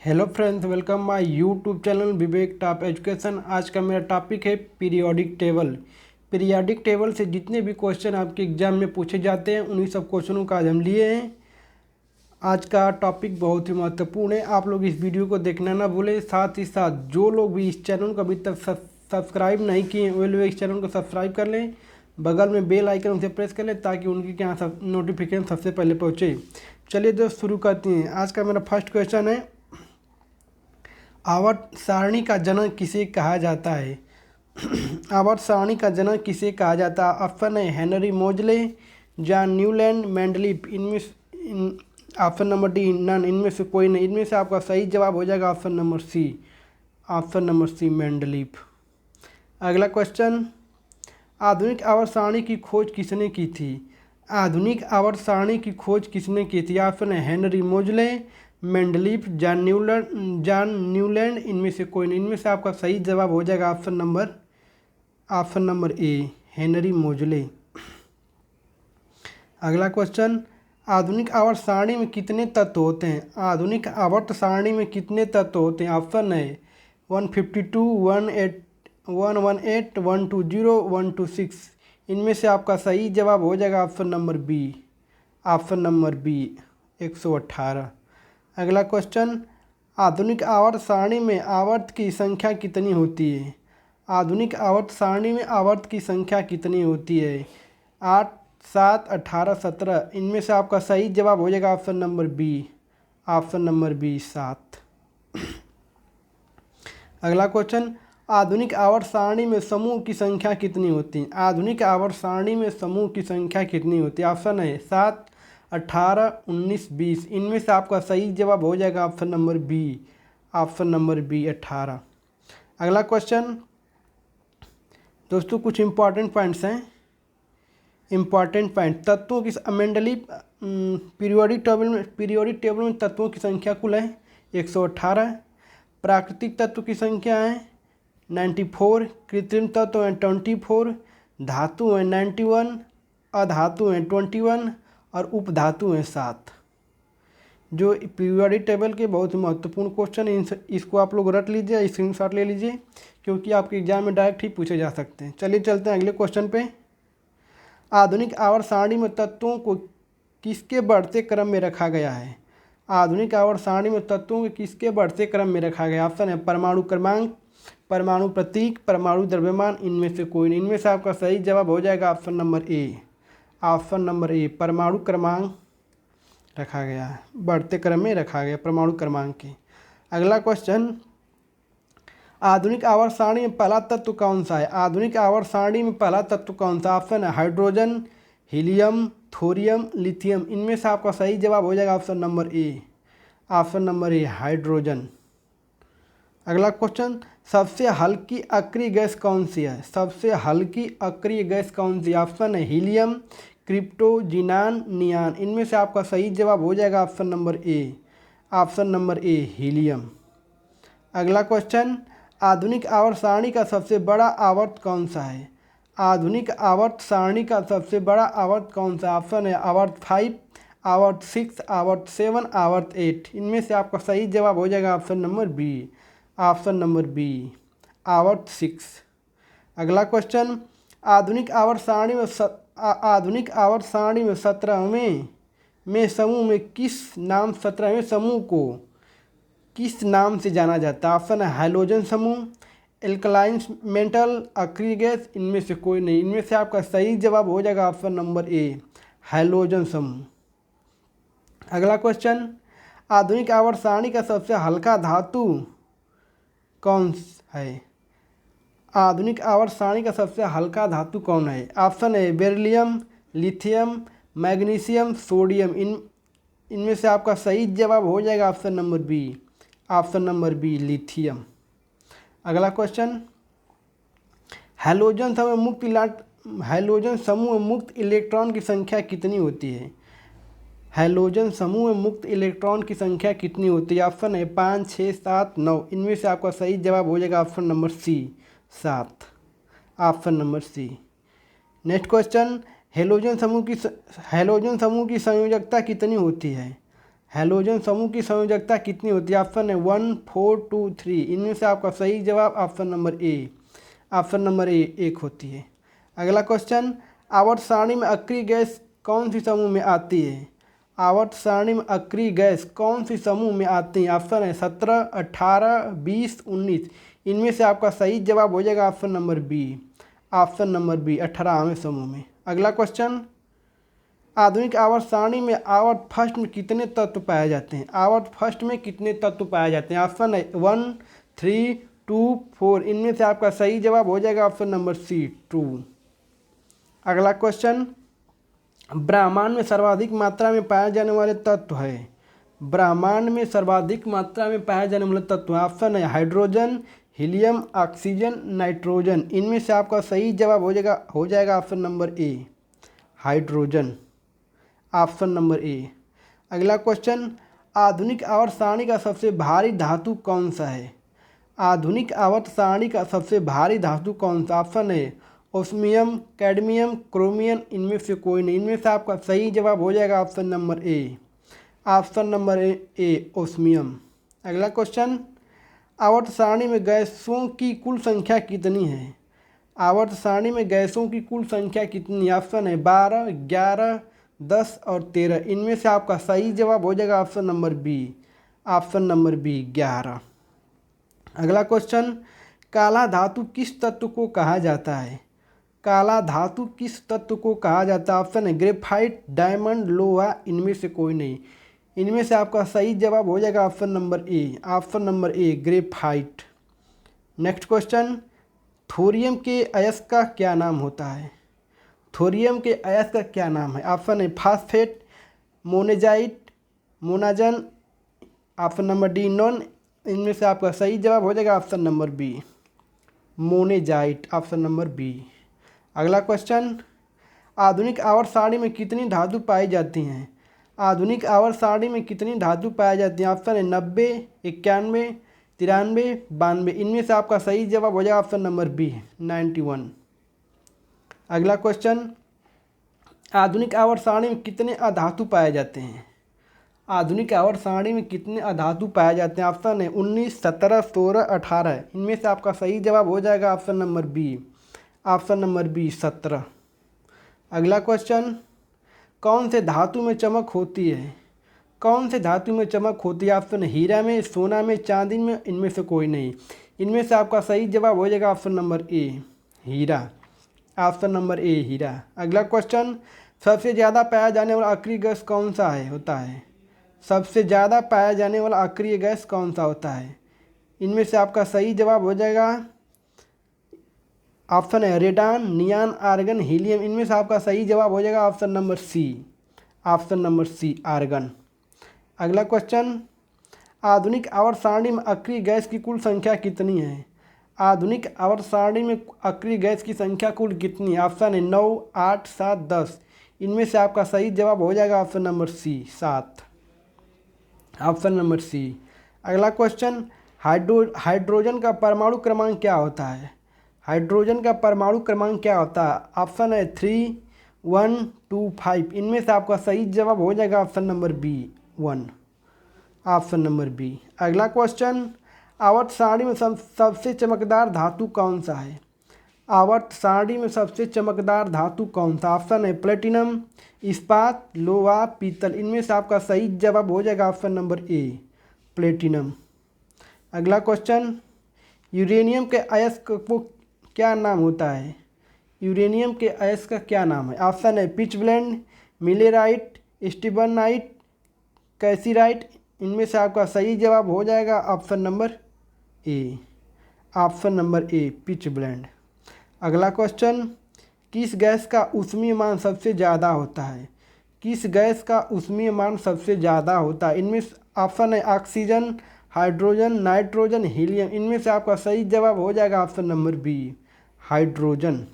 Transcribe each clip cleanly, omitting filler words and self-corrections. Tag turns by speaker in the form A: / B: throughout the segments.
A: Hello friends, welcome my YouTube channel Vivek top education. आज का मेरा टॉपिक है पीरियोडिक टेबल। पीरियोडिक टेबल से जितने भी क्वेश्चन आपके एग्जाम में पूछे जाते हैं उन्हीं सब क्वेश्चनों का आज हम लिए हैं। आज का टॉपिक बहुत ही महत्वपूर्ण है, आप लोग इस वीडियो को देखना ना भूलें। साथ ही साथ जो लोग भी इस चैनल को अभी तक सब्सक्राइब नहीं किए वे लोग इस चैनल को सब्सक्राइब कर लें, बगल में बेल आइकन उसे प्रेस कर लें ताकि उनके यहाँ सब नोटिफिकेशन सबसे पहले पहुँचे। चलिए दोस्त शुरू करते हैं। आज का मेरा फर्स्ट क्वेश्चन है, आवर्त सारणी का जनक किसे कहा जाता है? आवर्त सारणी का जनक किसे कहा जाता है? ऑप्शन है Henry Moseley, John Newland, Mendeleev. Option number D none, इनमें से कोई नहीं। इनमें से आपका सही जवाब हो जाएगा option number C. Option number C Mendeleev. अगला क्वेश्चन, आधुनिक आवर्त सारणी की खोज किसने की थी? आधुनिक आवर्त सारणी की खोज किसने की थी? ऑप्शन है हेनरी मोजले, मेंडलीफ, जॉन न्यूलैंड। इनमें से कोई नहीं। इनमें से आपका सही जवाब हो जाएगा ऑप्शन नंबर ए हेनरी मोजले। अगला क्वेश्चन, आधुनिक आवर्त सारणी में कितने तत्व होते हैं? आधुनिक आवर्त सारणी में कितने तत्व होते हैं? ऑप्शन है 152, 118, 120, 126। इनमें से आपका सही जवाब हो जाएगा option number B. Option number B 118। अगला क्वेश्चन, आधुनिक आवर्त सारणी में आवर्त की संख्या कितनी होती है? आधुनिक आवर्त सारणी में आवर्त की संख्या कितनी होती है? 8, 7, 18, 17। इनमें से आपका सही जवाब हो जाएगा option number B. Option number B 7। अगला क्वेश्चन, आधुनिक आवर्त सारणी में समूह की संख्या कितनी होती है? आधुनिक आवर्त सारणी में समूह की संख्या कितनी होती है? ऑप्शन है 7, 18, 19, 20। इनमें से आपका सही जवाब हो जाएगा option number B. Option number B 18। अगला क्वेश्चन दोस्तों, कुछ इंपॉर्टेंट पॉइंट्स हैं। इंपॉर्टेंट पॉइंट, तत्वों की मंडली पीरियोडिक टेबल में तत्वों की संख्या कुल है 118। प्राकृतिक तत्व की संख्या है 94, कृत्रिम तत्व हैं 24, धातु हैं 91, अधातु हैं 21 और उपधातु हैं 7। जो पीरियोडिक टेबल के बहुत ही महत्वपूर्ण क्वेश्चन है, इसको आप लोग रट लीजिए, स्क्रीनशॉट ले लीजिए, क्योंकि आपके एग्जाम में डायरेक्ट ही पूछे जा सकते हैं। चलिए चलते हैं अगले क्वेश्चन पे। आधुनिक आवर्त सारणी में तत्वों को किसके बढ़ते क्रम में रखा गया है? आधुनिक आवर्त सारणी में तत्वों को किसके बढ़ते क्रम में रखा गया? ऑप्शन है परमाणु क्रमांक, परमाणु प्रतीक, परमाणु द्रव्यमान। इनमें से कोई नहीं। इनमें से आपका सही जवाब हो जाएगा ऑप्शन नंबर ए। ऑप्शन नंबर ए परमाणु क्रमांक रखा गया है, बढ़ते क्रम में रखा गया परमाणु क्रमांक के। अगला क्वेश्चन, आधुनिक आवर्त सारणी में पहला तत्व कौन सा है? आधुनिक आवर्त सारणी में पहला तत्व कौन सा? ऑप्शन है हाइड्रोजन, हीलियम, थोरियम, लिथियम। इनमें से आपका सही जवाब हो जाएगा ऑप्शन नंबर ए। ऑप्शन नंबर ए हाइड्रोजन। अगला क्वेश्चन, सबसे हल्की अक्रिय गैस कौन सी है? सबसे हल्की अक्रिय गैस कौन सी? ऑप्शन है हीलियम, क्रिप्टो, जिनान, नियान। इनमें से आपका सही जवाब हो जाएगा ऑप्शन नंबर ए। ऑप्शन नंबर ए हीलियम। अगला क्वेश्चन, आधुनिक आवर्त सारणी का सबसे बड़ा आवर्त कौन सा है? आधुनिक आवर्त सारणी का सबसे बड़ा आवर्त कौन सा? ऑप्शन है आवर्त 5, आवर्त 6, आवर्त 7, आवर्त 8। इनमें से आपका सही जवाब हो जाएगा option number B. Option number B आवर्त 6। अगला क्वेश्चन, आधुनिक आवर्त सारणी में आधुनिक आवर्त सारणी में 17वें समूह में किस नाम 17वें समूह को किस नाम से जाना जाता है? ऑप्शन है हाइड्रोजन समूह, एल्कलाइन मेटल, अक्रिय गैस। इनमें से कोई नहीं। इनमें से आपका सही जवाब हो जाएगा ऑप्शन नंबर ए हाइड्रोजन समूह। अगला क्वेश्चन, आधुनिक आवर्त सारणी का सबसे हल्का धातु कौन है? आधुनिक आवर्त सारणी का सबसे हल्का धातु कौन है? ऑप्शन है बेरिलियम, लिथियम, मैग्नीशियम, सोडियम। इनमें से आपका सही जवाब हो जाएगा option number B. Option number B lithium. अगला क्वेश्चन, हैलोजन समूह में मुक्त इलेक्ट्रॉन की संख्या कितनी होती है? हैलोजन समूह में मुक्त इलेक्ट्रॉन की संख्या कितनी होती है? ऑप्शन है 5, 6, 7, 9। इनमें से आपका सही जवाब हो जाएगा option number C 7। Option number C. Next question, halogen समूह की संयोजकता कितनी होती है? हैलोजन समूह की संयोजकता कितनी होती है? ऑप्शन है 1 4 2 3। इनमें से आपका सही जवाब ऑप्शन नंबर ए, ऑप्शन नंबर ए 1 होती है। अगला क्वेश्चन, आवर्त सारणी में अक्रिय गैस कौन सी समूह में आती है? आवर्त सारणी में अक्रिय गैस कौन सी समूह में आती है? ऑप्शन है 17 18 20 19। इनमें से आपका सही जवाब हो जाएगा option number B, option number B 18वें समूह में। अगला क्वेश्चन, आधुनिक आवर्त सारणी में आवर्त फर्स्ट में कितने तत्व पाए जाते हैं? आवर्त फर्स्ट में कितने तत्व पाए जाते हैं? ऑप्शन है 1 3 2 4। इनमें से आपका सही जवाब हो जाएगा ऑप्शन नंबर सी 2। अगला क्वेश्चन, ब्रह्मांड में सर्वाधिक मात्रा में पाए जाने वाले तत्व है? ब्रह्मांड में सर्वाधिक मात्रा में पाए जाने वाले तत्व है। ऑप्शन है हाइड्रोजन, हीलियम, ऑक्सीजन, नाइट्रोजन। इनमें से आपका सही जवाब हो जाएगा ऑप्शन नंबर ए, हाइड्रोजन, ऑप्शन नंबर ए। अगला क्वेश्चन, आधुनिक आवर्त सारणी का सबसे भारी धातु कौन सा है? आधुनिक आवर्त सारणी का सबसे भारी धातु कौन सा? ऑप्शन है ओस्मियम, कैडमियम, क्रोमियम। इनमें से कोई नहीं। इनमें से आपका सही जवाब हो जाएगा ऑप्शन नंबर ए, ऑप्शन नंबर ए ओस्मियम। अगला क्वेश्चन, आवर्त सारणी में गैसों की कुल संख्या कितनी है? आवर्त सारणी में गैसों की कुल संख्या कितनी है? ऑप्शन है 12 11 10 और 13। इनमें से आपका सही जवाब हो जाएगा option number B, option number B 11। अगला क्वेश्चन, काला धातु किस तत्व को कहा जाता है? काला धातु किस तत्व को कहा जाता है? ऑप्शन है ग्रेफाइट, डायमंड, लोहा। इनमें से कोई नहीं। इनमें से आपका सही जवाब हो जाएगा ऑप्शन नंबर ए, ऑप्शन नंबर ए ग्रेफाइट। नेक्स्ट क्वेश्चन, थोरियम के अयस्क का क्या नाम होता है? थोरियम के अयस्क का क्या नाम है? ऑप्शन है फास्फेट, मोनेजाइट, मोनाजन। Option number D none. इनमें से आपका सही जवाब हो जाएगा option number B, monazite, option number B. अगला क्वेश्चन, आधुनिक आवर्त सारणी में कितनी धातु पाई जाती हैं? आधुनिक आवर्त सारणी में कितनी धातु पाई जाती हैं? ऑप्शन है 90 91 93 92। इनमें से आपका सही जवाब हो जाएगा ऑप्शन नंबर बी 91। अगला क्वेश्चन, आधुनिक आवर्त सारणी में कितने अधातु पाए जाते हैं? आधुनिक आवर्त सारणी में कितने अधातु पाए जाते हैं? ऑप्शन है 19 17 16 18। इनमें से आपका सही जवाब हो जाएगा option number B, option number B 17। अगला क्वेश्चन, कौन से धातु में चमक होती है? कौन से धातु में चमक होती है? ऑप्शन हीरा में, सोना में, चांदी में। इनमें से कोई नहीं। इनमें से आपका सही जवाब हो जाएगा ऑप्शन नंबर ए, हीरा, ऑप्शन नंबर ए हीरा। अगला क्वेश्चन, सबसे ज़्यादा पाया जाने वाला अक्रिय गैस कौन सा होता है? सबसे ज़्यादा पाया जाने वाला अक्रिय गैस कौन सा होता है? इनमें से आपका सही जवाब हो जाएगा ऑप्शन है रेडान, नियान, आर्गन, हीलियम। इनमें से आपका सही जवाब हो जाएगा option number C, option number C argon. अगला क्वेश्चन, आधुनिक आवर्त सारणी में अक्रिय गैस की कुल संख्या कितनी है? आधुनिक आवर्त सारणी में अक्रिय गैस की संख्या कुल कितनी है? ऑप्शन है 9 8 7 10। इनमें से आपका सही जवाब हो जाएगा option number C 7, option number C. अगला क्वेश्चन, हाइड्रोजन का परमाणु क्रमांक क्या होता है? हाइड्रोजन का परमाणु क्रमांक क्या होता है? ऑप्शन है 3 1 2 5। इनमें से आपका सही जवाब हो जाएगा option number B 1, option number B. अगला क्वेश्चन, आवर्त सारणी में सबसे चमकदार धातु कौन सा है? आवर्त सारणी में सबसे चमकदार धातु कौन सा? ऑप्शन है प्लेटिनम, इस्पात, लोहा, पीतल। इनमें से आपका सही जवाब हो जाएगा ऑप्शन नंबर ए, प्लेटिनम। अगला क्वेश्चन, यूरेनियम के अयस्क को क्या नाम होता है? यूरेनियम के अयस्क का क्या नाम है? ऑप्शन है पिचब्लेंड, मिलेराइट, स्टीबनाइट, कैसीराइट। इनमें से आपका सही जवाब हो जाएगा ऑप्शन नंबर ए, ऑप्शन नंबर ए पिचब्लेंड। अगला क्वेश्चन, किस गैस का ऊष्मीय मान सबसे ज़्यादा होता है? किस गैस का ऊष्मीय मान सबसे ज़्यादा होता है? इनमें ऑप्शन है ऑक्सीजन, हाइड्रोजन, नाइट्रोजन, हीलियम। इनमें से आपका सही जवाब हो जाएगा option number B, hydrogen,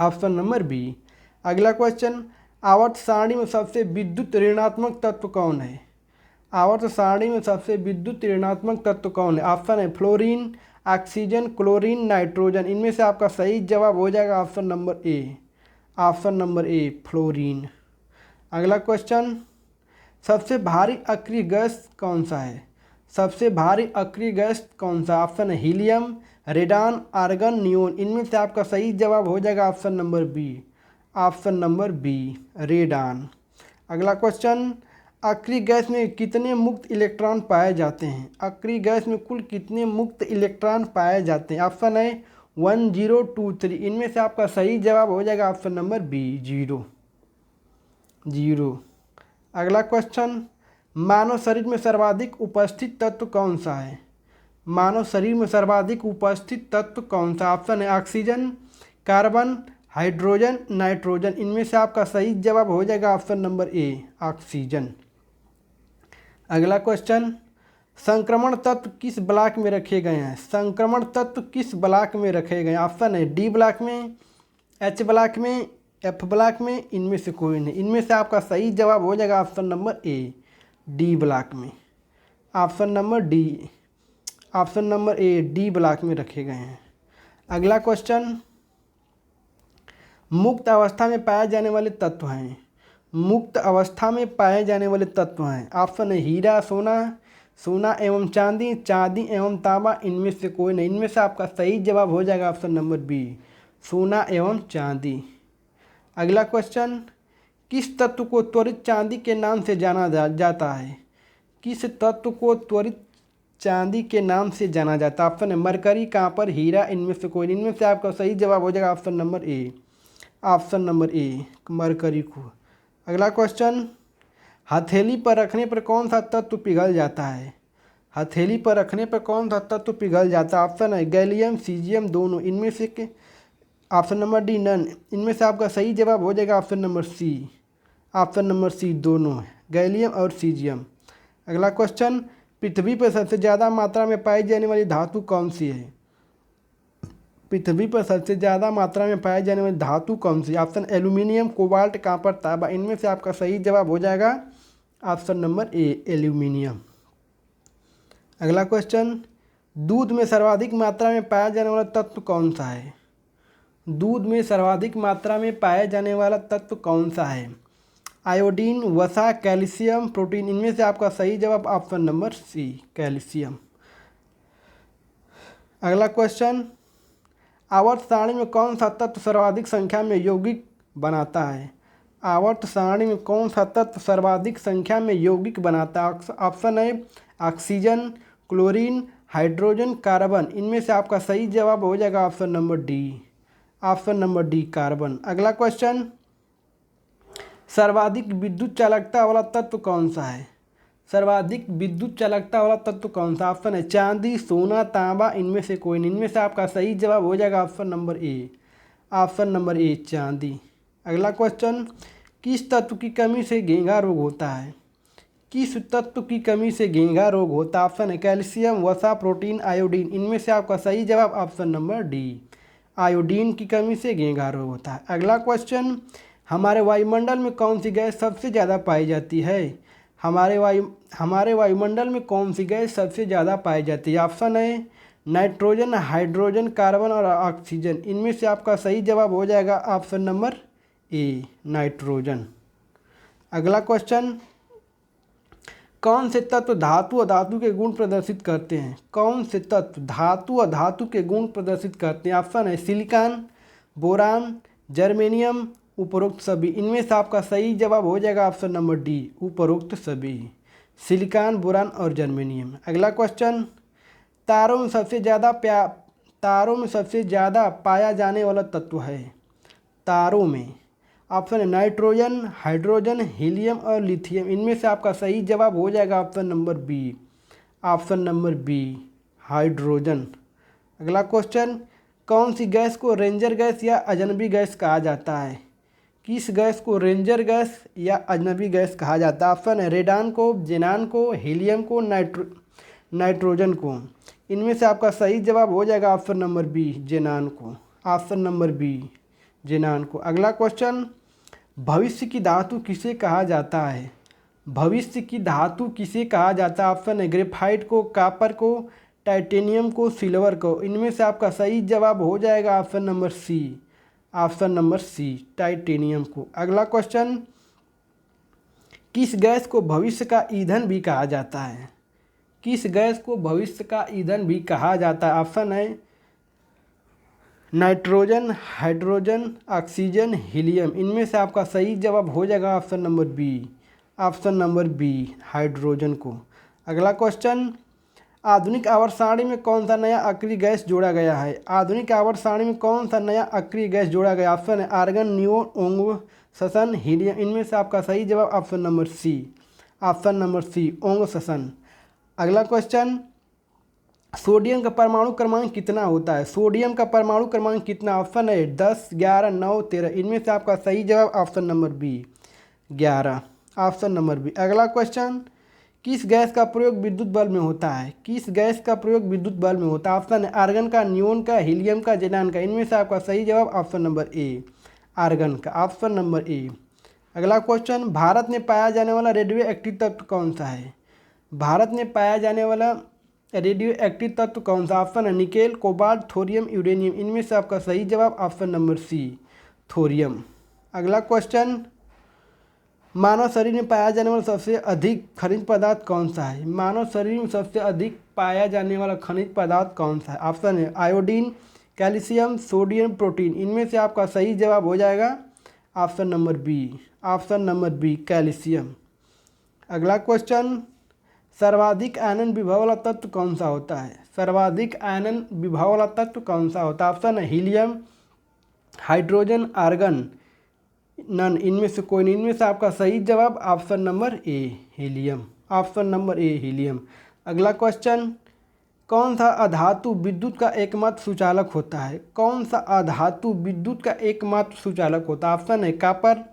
A: option number B. अगला क्वेश्चन, आवर्त सारणी में सबसे विद्युत ऋणात्मक तत्व कौन है? आवर्त सारणी में सबसे विद्युत ऋणात्मक तत्व कौन है? ऑप्शन है फ्लोरीन, ऑक्सीजन, क्लोरीन, नाइट्रोजन। इनमें से आपका सही जवाब हो जाएगा ऑप्शन नंबर ए, ऑप्शन नंबर ए फ्लोरीन। अगला क्वेश्चन, सबसे भारी अक्रिय गैस कौन सा है? सबसे भारी अक्रिय गैस कौन सा? ऑप्शन है हीलियम, रेडान, आर्गन, नियोन। इनमें से आपका सही जवाब हो जाएगा option number B. Option number B, radon. अगला क्वेश्चन, अक्रिय गैस में कितने मुक्त इलेक्ट्रॉन पाए जाते हैं? अक्रिय गैस में कुल कितने मुक्त इलेक्ट्रॉन पाए जाते हैं? ऑप्शन है 1, 0, 2, 3। इनमें से आपका सही जवाब हो जाएगा ऑप्शन नंबर बी, 0। अगला क्वेश्चन, मानव शरीर में सर्वाधिक उपस्थित तत्व कौन सा है? मानव शरीर में सर्वाधिक उपस्थित तत्व कौन सा? ऑप्शन है ऑक्सीजन, कार्बन, हाइड्रोजन, नाइट्रोजन। इनमें से आपका सही जवाब हो जाएगा ऑप्शन नंबर ए, ऑक्सीजन। अगला क्वेश्चन, संक्रमण तत्व किस ब्लॉक में रखे गए हैं? संक्रमण तत्व किस ब्लॉक में रखे गए हैं? ऑप्शन है डी ब्लॉक में, एच ब्लॉक में, एफ ब्लॉक में। इनमें से कोई नहीं। इनमें से आपका सही जवाब हो जाएगा option number A, D block में। Option number D, option number A, D block में रखे गए हैं। अगला क्वेश्चन, मुक्त अवस्था में पाए जाने वाले तत्व हैं। मुक्त अवस्था में पाए जाने वाले तत्व हैं। ऑप्शन है हीरा, सोना, सोना एवं चांदी, चांदी एवं तांबा। इनमें से कोई नहीं। इनमें से आपका सही जवाब हो जाएगा ऑप्शन नंबर बी, सोना एवं चांदी। अगला क्वेश्चन, किस तत्व को त्वरित चांदी के नाम से जाना जाता है? किस तत्व को त्वरित चांदी के नाम से जाना जाता है? ऑप्शन है मरकरी, कांपर, हीरा। इनमें से कोई नहीं। इनमें से आपका सही जवाब हो जाएगा ऑप्शन नंबर ए, ऑप्शन नंबर ए, मरकरी को। अगला क्वेश्चन, हथेली पर रखने पर कौन सा तत्व पिघल जाता है? हथेली पर रखने पर कौन सा तत्व पिघल जाता है? ऑप्शन है गैलियम, सीजियम, दोनों। इनमें से ऑप्शन नंबर डी, नन। इनमें से आपका सही जवाब हो जाएगा option number C, option number C, दोनों है, गैलियम और सीजियम। अगला क्वेश्चन, पृथ्वी पर सबसे ज़्यादा मात्रा में पाई जाने वाली धातु कौन सी है? पृथ्वी पर सबसे ज़्यादा मात्रा में पाई जाने वाली धातु कौन सी? ऑप्शन एल्यूमिनियम, कोबाल्ट, कॉपर, तांबा। इनमें से आपका सही जवाब हो जाएगा ऑप्शन नंबर ए, एल्यूमिनियम। अगला क्वेश्चन, दूध में सर्वाधिक मात्रा में पाया जाने वाला तत्व कौन सा है? दूध में सर्वाधिक मात्रा में पाया जाने वाला तत्व कौन सा है? आयोडीन, वसा, कैल्शियम, प्रोटीन। इनमें से आपका सही जवाब ऑप्शन नंबर सी, कैल्शियम। अगला क्वेश्चन, आवर्त सारणी में कौन सा तत्व सर्वाधिक संख्या में यौगिक बनाता है? आवर्त सारणी में कौन सा तत्व सर्वाधिक संख्या में यौगिक बनाता है? ऑप्शन है ऑक्सीजन, क्लोरीन, हाइड्रोजन, कार्बन। इनमें से आपका सही जवाब हो जाएगा option number D, option number D, carbon. अगला क्वेश्चन, सर्वाधिक विद्युत चालकता वाला तत्व कौन सा है? सर्वाधिक विद्युत चालकता वाला तत्व कौन सा? ऑप्शन है चांदी, सोना, तांबा। इनमें से कोई नहीं। इनमें से आपका सही जवाब हो जाएगा ऑप्शन नंबर ए, ऑप्शन नंबर ए, चांदी। अगला क्वेश्चन, किस तत्व की कमी से घेंघा रोग होता है? किस तत्व की कमी से घेंघा रोग होता है? ऑप्शन है कैल्शियम, वसा, प्रोटीन, आयोडीन। इनमें से आपका सही जवाब ऑप्शन नंबर डी, आयोडीन की कमी से घेंघा रोग होता है। अगला क्वेश्चन, हमारे वायुमंडल में कौन सी गैस सबसे ज़्यादा पाई जाती है? हमारे वायुमंडल में कौन सी गैस सबसे ज़्यादा पाई जाती है? ऑप्शन है नाइट्रोजन, हाइड्रोजन, कार्बन और ऑक्सीजन। इनमें से आपका सही जवाब हो जाएगा ऑप्शन नंबर ए, नाइट्रोजन। अगला क्वेश्चन, कौन से तत्व धातु और धातु के गुण प्रदर्शित करते हैं? कौन से तत्व धातु और धातु के गुण प्रदर्शित करते हैं? ऑप्शन है सिलिकॉन, बोरान, जर्मेनियम, उपरोक्त सभी। इनमें से आपका सही जवाब हो जाएगा ऑप्शन नंबर डी, उपरोक्त सभी, सिलिकॉन, बोरान और जर्मेनियम। अगला क्वेश्चन, तारों में सबसे ज़्यादा पाया जाने वाला तत्व है? तारों में ऑप्शन है नाइट्रोजन, हाइड्रोजन, हीलियम और लिथियम। इनमें से आपका सही जवाब हो जाएगा option number B, option number B, hydrogen. अगला क्वेश्चन, कौन सी गैस को रेंजर गैस या अजनबी गैस कहा जाता है? किस गैस को रेंजर गैस या अजनबी गैस कहा जाता है? ऑप्शन है रेडान को, जेनान को, हीलियम को, नाइट्रोजन को। इनमें से आपका सही जवाब हो जाएगा ऑप्शन नंबर बी, जेनान को, ऑप्शन नंबर बी, जेनान को। अगला क्वेश्चन, भविष्य की धातु किसे कहा जाता है? भविष्य की धातु किसे कहा जाता है? ऑप्शन है ग्रेफाइट को, कॉपर को, टाइटेनियम को, सिल्वर को। इनमें से आपका सही जवाब हो जाएगा option number C, option number C, titanium को। अगला क्वेश्चन, किस गैस को भविष्य का ईंधन भी कहा जाता है? किस गैस को भविष्य का ईंधन भी कहा जाता है? ऑप्शन है नाइट्रोजन, हाइड्रोजन, ऑक्सीजन, हीलियम। इनमें से आपका सही जवाब हो जाएगा option number B. Option number B, hydrogen को। अगला क्वेश्चन, आधुनिक आवर्त सारणी में कौन सा नया अक्रिय गैस जोड़ा गया है? आधुनिक आवर्त सारणी में कौन सा नया अक्रिय गैस जोड़ा गया? ऑप्शन है argon, neon, oganesson, helium. इनमें से आपका सही जवाब option number C. Option number C, oganesson. अगला क्वेश्चन, सोडियम का परमाणु क्रमांक कितना होता है? सोडियम का परमाणु क्रमांक कितना? ऑप्शन है 10, 11, 9, 13। इनमें से आपका सही जवाब option number B, 11। Option number B. अगला क्वेश्चन, किस गैस का प्रयोग विद्युत बल्ब में होता है? किस गैस का प्रयोग विद्युत बल्ब में होता है? ऑप्शन है आर्गन का, नियोन का, हीलियम का, जेनान का। इनमें से आपका सही जवाब ऑप्शन नंबर ए, आर्गन का। ऑप्शन नंबर ए। अगला क्वेश्चन, भारत में पाया जाने वाला रेडियो एक्टिव तत्व कौन सा है? भारत में पाया जाने वाला रेडियो एक्टिव तत्व कौन सा? ऑप्शन है निकेल, कोबाल्ट, थोरियम, यूरेनियम। इनमें से आपका सही जवाब ऑप्शन नंबर सी, थोरियम। अगला क्वेश्चन, मानव शरीर में पाया जाने वाला सबसे अधिक खनिज पदार्थ कौन सा है? मानव शरीर में सबसे अधिक पाया जाने वाला खनिज पदार्थ कौन सा है? ऑप्शन है आयोडीन, कैल्शियम, सोडियम, प्रोटीन। इनमें से आपका सही जवाब हो जाएगा option number B. Option number B, calcium. अगला क्वेश्चन, सर्वाधिक आयनन विभव वाला तत्व कौन सा होता है? सर्वाधिक आयनन विभव वाला तत्व कौन सा होता है? ऑप्शन है हीलियम, हाइड्रोजन, आर्गन, नन। इनमें से कोई नहीं। इनमें से आपका सही जवाब ऑप्शन नंबर ए, हीलियम। ऑप्शन नंबर ए, हीलियम। अगला क्वेश्चन, कौन सा अधातु विद्युत का एकमात्र सुचालक होता है? कौन सा अधातु विद्युत का एकमात्र सुचालक होता है? ऑप्शन है कापर,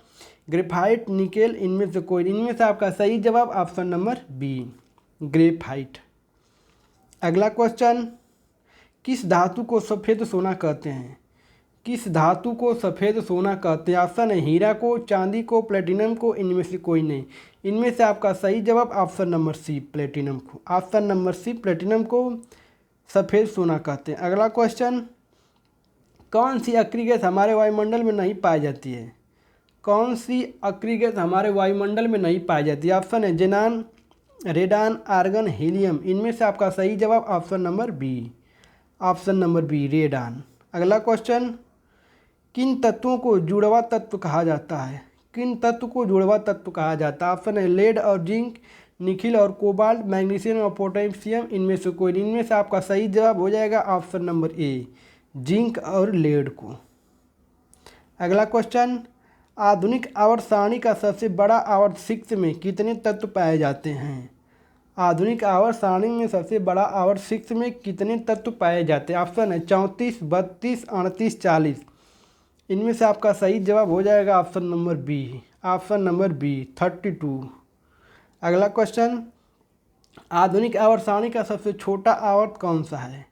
A: ग्रेफाइट, निकेल। इनमें से कोई। इनमें से आपका सही जवाब ऑप्शन नंबर बी, ग्रेफाइट। अगला क्वेश्चन, किस धातु को सफ़ेद सोना कहते हैं? किस धातु को सफ़ेद सोना कहते हैं? ऑप्शन है हीरा को, चांदी को, प्लेटिनम को। इनमें से कोई नहीं। इनमें से आपका सही जवाब ऑप्शन नंबर सी, प्लेटिनम को। ऑप्शन नंबर सी, प्लेटिनम को सफ़ेद सोना कहते हैं। अगला क्वेश्चन, कौन सी अक्रिय गैस हमारे वायुमंडल में नहीं पाई जाती है? कौन सी अक्रिय गैस हमारे वायुमंडल में नहीं पाई जाती है? ऑप्शन है जेनान, रेडान, आर्गन, हीलियम। इनमें से आपका सही जवाब option number B. Option number B, radon. अगला क्वेश्चन, किन तत्वों को जुड़वा तत्व कहा जाता है? किन तत्व को जुड़वा तत्व कहा जाता है? ऑप्शन है लेड और जिंक, निकिल और कोबाल्ट, मैग्नीशियम और पोटेशियम। इनमें से कोई। इनमें से आपका सही जवाब हो जाएगा ऑप्शन नंबर ए, जिंक और लेड को। अगला क्वेश्चन, आधुनिक आवर्त सारणी का सबसे बड़ा आवर्त 6 में कितने तत्व पाए जाते हैं? आधुनिक आवर्त सारणी में सबसे बड़ा आवर्त 6 में कितने तत्व पाए जाते हैं? ऑप्शन है 34, 32, 38, 40। इनमें से आपका सही जवाब हो जाएगा option number B. Option number B, 32। अगला क्वेश्चन, आधुनिक आवर्त सारणी का सबसे छोटा आवर्त कौन सा है?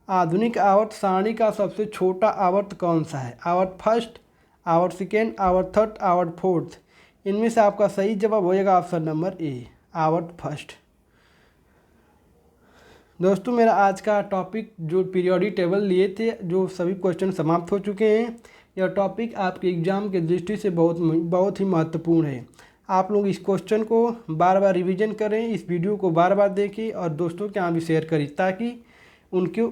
A: आधुनिक आवर्त सारणी का सबसे छोटा आवर्त कौन सा है? आवर्त फर्स्ट, आवर्त सेकेंड, आवर्त थर्ड, आवर्त फोर्थ। इनमें से आपका सही जवाब हो जाएगा ऑप्शन नंबर ए, आवर्त फर्स्ट। दोस्तों, मेरा आज का टॉपिक जो पीरियोडिक टेबल लिए थे, जो सभी क्वेश्चन समाप्त हो चुके हैं। यह टॉपिक आपके एग्ज़ाम के दृष्टि से बहुत ही महत्वपूर्ण है। आप लोग इस क्वेश्चन को बार बार रिवीजन करें, इस वीडियो को बार बार देखें और दोस्तों के यहाँ भी शेयर करें, ताकि उनको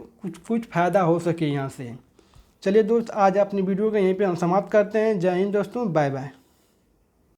A: कुछ फ़ायदा हो सके यहाँ से। चलिए दोस्त, आज अपनी वीडियो को यहीं पे हम समाप्त करते हैं। जय हिंद दोस्तों, बाय बाय।